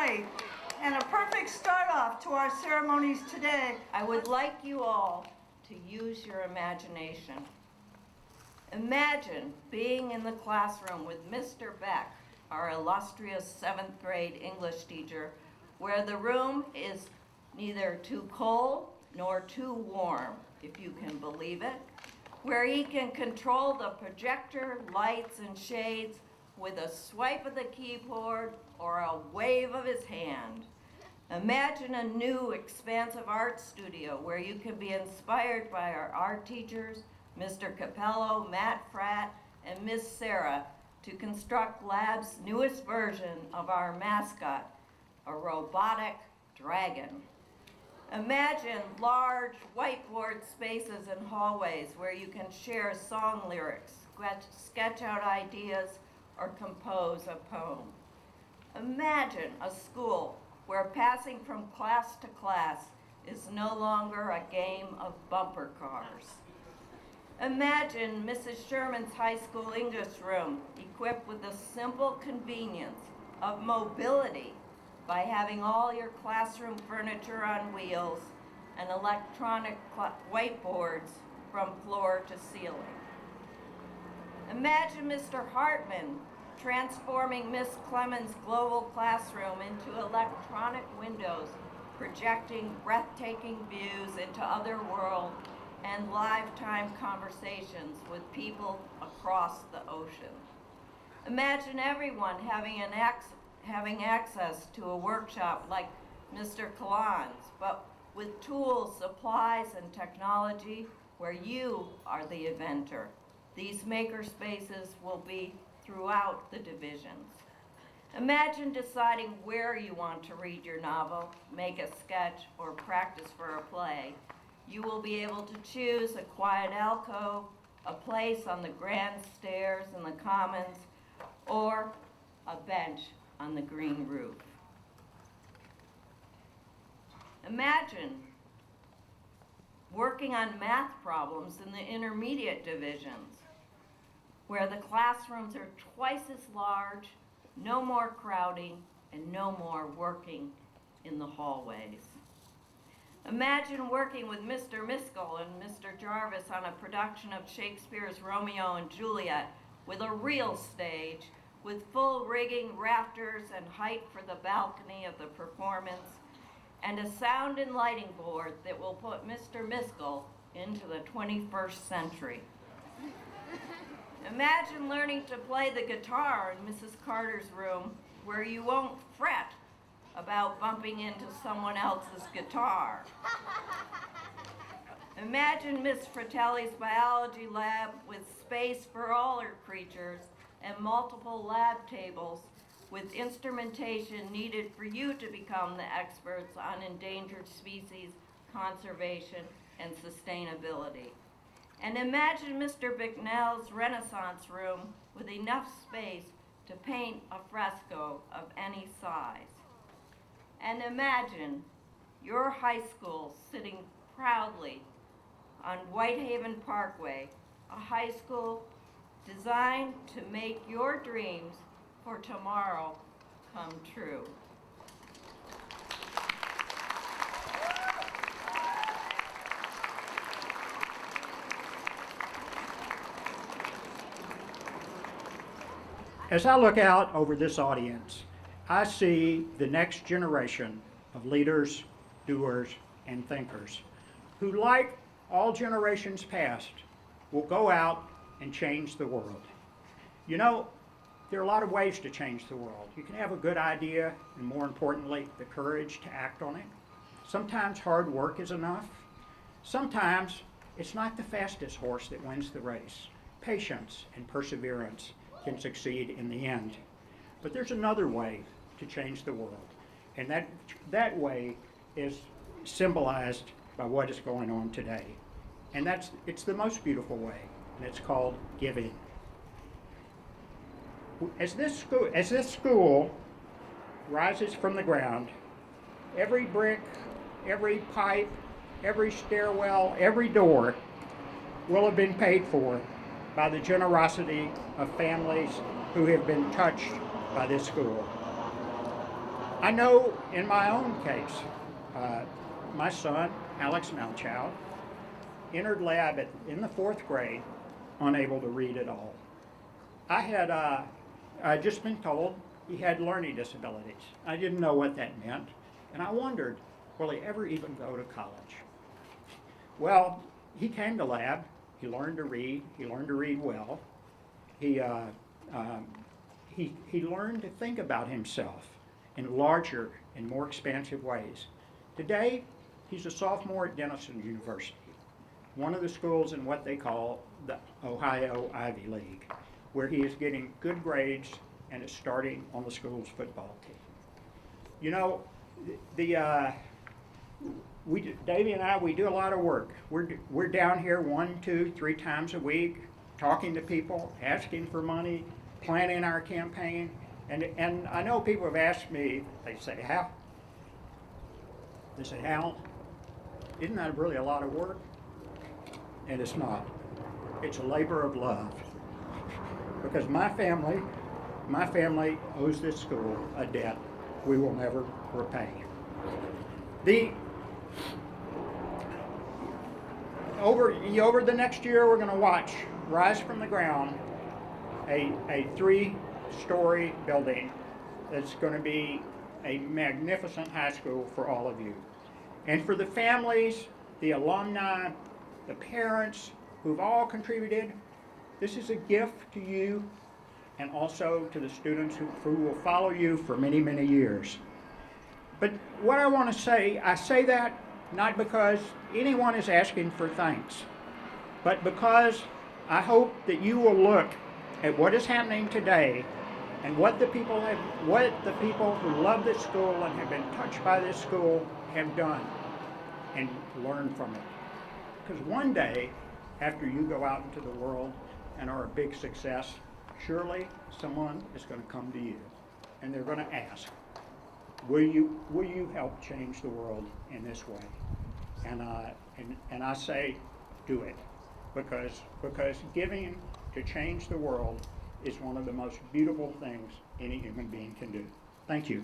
right, and a perfect start-off to our ceremonies today. I would like you all to use your imagination. Imagine being in the classroom with Mr. Beck, our illustrious 7th grade English teacher, where the room is neither too cold nor too warm, if you can believe it, where he can control the projector, lights, and shades with a swipe of the keyboard or a wave of his hand. Imagine a new, expansive art studio where you can be inspired by our art teachers, Mr. Capello, Matt Fratt, and Miss Sarah, to construct Lab's newest version of our mascot, a robotic dragon. Imagine large whiteboard spaces and hallways where you can share song lyrics, sketch out ideas, or compose a poem. Imagine a school where passing from class to class is no longer a game of bumper cars. Imagine Mrs. Sherman's high school English room equipped with the simple convenience of mobility by having all your classroom furniture on wheels and electronic whiteboards from floor to ceiling. Imagine Mr. Hartman transforming Miss Clemens' global classroom into electronic windows, projecting breathtaking views into other worlds and lifetime conversations with people across the ocean. Imagine everyone having access to a workshop like Mr. Kalan's, but with tools, supplies, and technology where you are the inventor. These maker spaces will be throughout the divisions. Imagine deciding where you want to read your novel, make a sketch, or practice for a play. You will be able to choose a quiet alcove, a place on the grand stairs in the commons, or a bench on the green roof. Imagine working on math problems in the intermediate divisions, where the classrooms are twice as large, no more crowding, and no more working in the hallways. Imagine working with Mr. Miskell and Mr. Jarvis on a production of Shakespeare's Romeo and Juliet with a real stage, with full rigging, rafters, and height for the balcony of the performance, and a sound and lighting board that will put Mr. Miskell into the 21st century. Imagine learning to play the guitar in Mrs. Carter's room, where you won't fret about bumping into someone else's guitar. Imagine Miss Fratelli's biology lab with space for all her creatures and multiple lab tables with instrumentation needed for you to become the experts on endangered species conservation and sustainability. And imagine Mr. Bicknell's Renaissance room with enough space to paint a fresco of any size. And imagine your high school sitting proudly on Whitehaven Parkway, a high school designed to make your dreams for tomorrow come true. As I look out over this audience, I see the next generation of leaders, doers, and thinkers who, like all generations past, will go out and change the world. You know, there are a lot of ways to change the world. You can have a good idea, and more importantly, the courage to act on it. Sometimes hard work is enough. Sometimes it's not the fastest horse that wins the race. Patience and perseverance can succeed in the end. But there's another way to change the world, and that way is symbolized by what is going on today. And it's the most beautiful way, and it's called giving. As this school rises from the ground, every brick, every pipe, every stairwell, every door will have been paid for by the generosity of families who have been touched by this school. I know in my own case, my son, Alex Malchow, entered lab in the 4th grade, unable to read at all. I had I'd just been told he had learning disabilities. I didn't know what that meant, and I wondered, will he ever even go to college? Well, he came to lab. He learned to read. He learned to read well. He learned to think about himself in larger and more expansive ways. Today, he's a sophomore at Denison University, one of the schools in what they call the Ohio Ivy League, where he is getting good grades and is starting on the school's football team. You know, Davey and I, we do a lot of work. We're down here 1, 2, 3 times a week, talking to people, asking for money, planning our campaign. And I know people have asked me, they say, Hal, isn't that really a lot of work? And it's not. It's a labor of love. Because my family owes this school a debt we will never repay. Over the next year, we're going to watch rise from the ground a 3-story building that's going to be a magnificent high school for all of you. And for the families, the alumni, the parents who've all contributed, this is a gift to you and also to the students who will follow you for many, many years. But what I want to say, I say that not because anyone is asking for thanks, but because I hope that you will look at what is happening today and what the people who love this school and have been touched by this school have done and learn from it. Because one day, after you go out into the world and are a big success, surely someone is going to come to you and they're going to ask, will you help change the world in this way? And I say, do it, because giving to change the world is one of the most beautiful things any human being can do. Thank you.